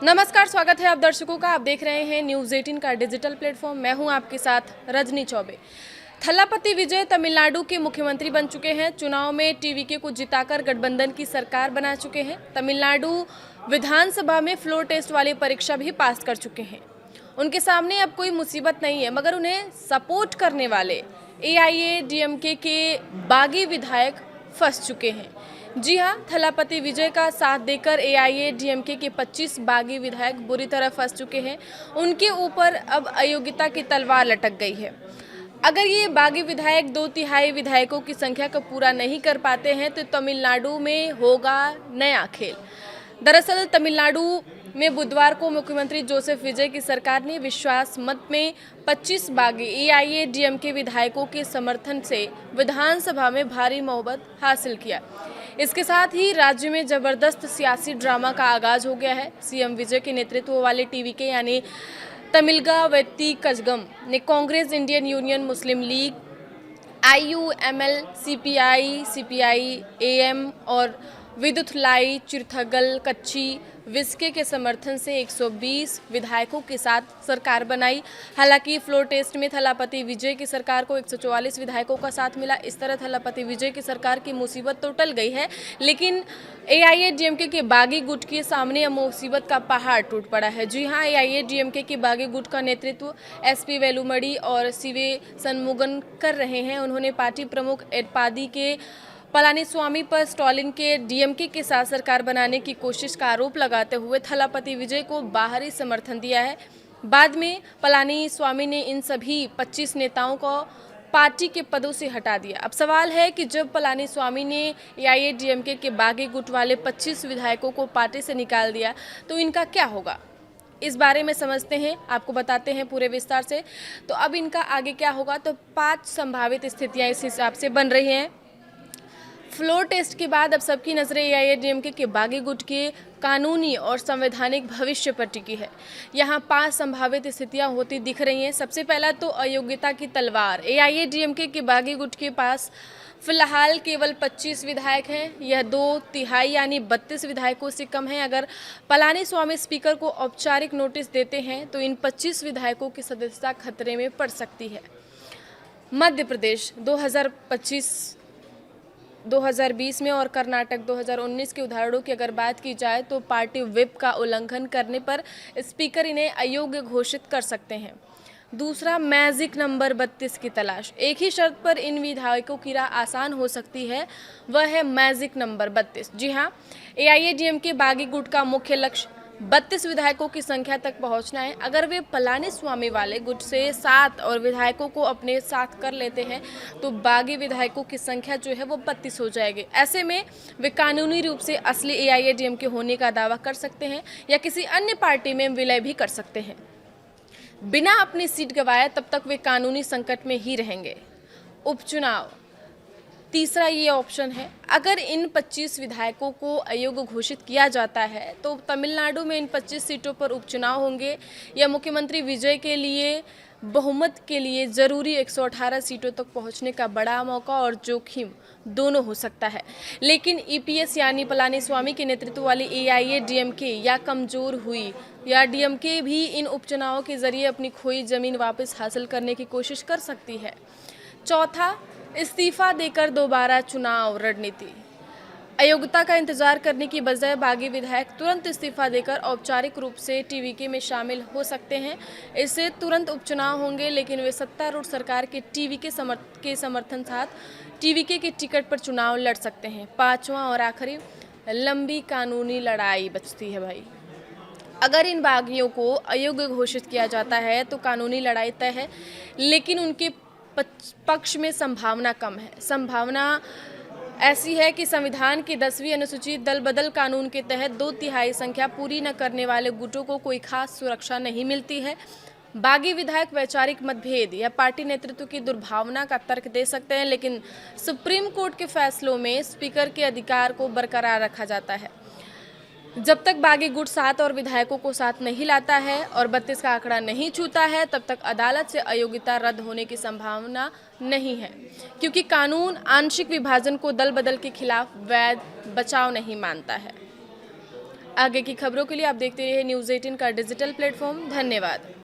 नमस्कार, स्वागत है आप दर्शकों का। आप देख रहे हैं न्यूज़ 18 का डिजिटल प्लेटफॉर्म। मैं हूं आपके साथ रजनी चौबे। थलापति विजय तमिलनाडु के मुख्यमंत्री बन चुके हैं। चुनाव में टीवीके को जिताकर गठबंधन की सरकार बना चुके हैं। तमिलनाडु विधानसभा में फ्लोर टेस्ट वाली परीक्षा भी पास कर चुके हैं। उनके सामने अब कोई मुसीबत नहीं है, मगर उन्हें सपोर्ट करने वाले AIADMK के बागी विधायक फंस चुके हैं। जी हां, थलापति विजय का साथ देकर AIADMK के 25 बागी विधायक बुरी तरह फंस चुके हैं। उनके ऊपर अब अयोग्यता की तलवार लटक गई है। अगर ये बागी विधायक 2/3 विधायकों की संख्या को पूरा नहीं कर पाते हैं तो तमिलनाडु में होगा नया खेल। दरअसल तमिलनाडु में बुधवार को मुख्यमंत्री जोसेफ विजय की सरकार ने विश्वास मत में 25 बागी AIADMK विधायकों के समर्थन से विधानसभा में भारी बहुमत हासिल किया। इसके साथ ही राज्य में जबरदस्त सियासी ड्रामा का आगाज हो गया है। सीएम विजय के नेतृत्व वाले टीवीके यानी तमिलगा वेट्टी कजगम ने Congress, Indian union Muslim league, IUML, CPI, AM और विदुथलाई चिरथगल कच्ची विस्के के समर्थन से 120 विधायकों के साथ सरकार बनाई। हालांकि फ्लोर टेस्ट में थलापति विजय की सरकार को 144 विधायकों का साथ मिला। इस तरह थलापति विजय की सरकार की मुसीबत तो टल गई है, लेकिन AIADMK के बागी गुट के सामने अब मुसीबत का पहाड़ टूट पड़ा है। जी हां, AIADMK के बागी गुट का नेतृत्व SP वेलुमड़ी और CV सनमुगन कर रहे हैं। उन्होंने पार्टी प्रमुख एडपादी के पलानीस्वामी पर स्टॉलिंग के DMK के साथ सरकार बनाने की कोशिश का आरोप लगाते हुए थलापति विजय को बाहरी समर्थन दिया है। बाद में पलानीस्वामी ने इन सभी 25 नेताओं को पार्टी के पदों से हटा दिया। अब सवाल है कि जब पलानीस्वामी ने AIADMK के बागी गुट वाले 25 विधायकों को पार्टी से निकाल दिया तो इनका क्या होगा, इस बारे में समझते हैं, आपको बताते हैं पूरे विस्तार से। तो अब इनका आगे क्या होगा, तो 5 संभावित स्थितियाँ इस हिसाब से बन रही हैं। फ्लोर टेस्ट के बाद अब सबकी नज़रें AIADMK के बागी गुट के कानूनी और संवैधानिक भविष्य पर टिकी है। यहाँ 5 संभावित स्थितियाँ होती दिख रही हैं। सबसे पहला तो अयोग्यता की तलवार। AIADMK के बागी गुट के पास फिलहाल केवल 25 विधायक हैं। यह 2/3 यानी 32 विधायकों से कम है। अगर पलानीस्वामी स्पीकर को औपचारिक नोटिस देते हैं तो इन 25 विधायकों की सदस्यता खतरे में पड़ सकती है। मध्य प्रदेश 2020 में और कर्नाटक 2019 के उदाहरणों की अगर बात की जाए तो पार्टी व्हिप का उल्लंघन करने पर स्पीकर इन्हें अयोग्य घोषित कर सकते हैं। दूसरा, मैजिक नंबर 32 की तलाश। एक ही शर्त पर इन विधायकों की राह आसान हो सकती है, वह है मैजिक नंबर 32। जी हाँ, AIADMK बागी गुट का मुख्य लक्ष्य 32 विधायकों की संख्या तक पहुंचना है। अगर वे पलानीस्वामी वाले गुट से 7 और विधायकों को अपने साथ कर लेते हैं तो बागी विधायकों की संख्या जो है वो 32 हो जाएगी। ऐसे में वे कानूनी रूप से असली AIADMK होने का दावा कर सकते हैं या किसी अन्य पार्टी में विलय भी कर सकते हैं। बिना अपनी सीट गंवाए तब तक वे कानूनी संकट में ही रहेंगे। उपचुनाव, तीसरा ये ऑप्शन है। अगर इन 25 विधायकों को अयोग्य घोषित किया जाता है तो तमिलनाडु में इन 25 सीटों पर उपचुनाव होंगे। यह मुख्यमंत्री विजय के लिए बहुमत के लिए जरूरी 118 सीटों तक पहुंचने का बड़ा मौका और जोखिम दोनों हो सकता है। लेकिन EPS यानी पलानीस्वामी के नेतृत्व वाली AIADMK या कमजोर हुई या DMK भी इन उपचुनावों के जरिए अपनी खोई जमीन वापस हासिल करने की कोशिश कर सकती है। चौथा, इस्तीफा देकर दोबारा चुनाव रणनीति। अयोग्यता का इंतजार करने की बजाय बागी विधायक तुरंत इस्तीफा देकर औपचारिक रूप से TVK में शामिल हो सकते हैं। इससे तुरंत उपचुनाव होंगे, लेकिन वे सत्तारूढ़ सरकार के TVK के समर्थन साथ TVK के टिकट पर चुनाव लड़ सकते हैं। पांचवा और आखिरी, लंबी कानूनी लड़ाई बचती है भाई। अगर इन बागियों को अयोग्य घोषित किया जाता है तो कानूनी लड़ाई तय है, लेकिन उनके पक्ष में संभावना कम है। संभावना ऐसी है कि संविधान की 10वीं अनुसूची दल बदल कानून के तहत 2/3 संख्या पूरी न करने वाले गुटों को कोई खास सुरक्षा नहीं मिलती है। बागी विधायक वैचारिक मतभेद या पार्टी नेतृत्व की दुर्भावना का तर्क दे सकते हैं, लेकिन सुप्रीम कोर्ट के फैसलों में स्पीकर के अधिकार को बरकरार रखा जाता है। जब तक बागी गुट 7 और विधायकों को साथ नहीं लाता है और 32 का आंकड़ा नहीं छूता है, तब तक अदालत से अयोग्यता रद्द होने की संभावना नहीं है, क्योंकि कानून आंशिक विभाजन को दल बदल के खिलाफ वैध बचाव नहीं मानता है। आगे की खबरों के लिए आप देखते रहिए न्यूज़ 18 का डिजिटल प्लेटफॉर्म। धन्यवाद।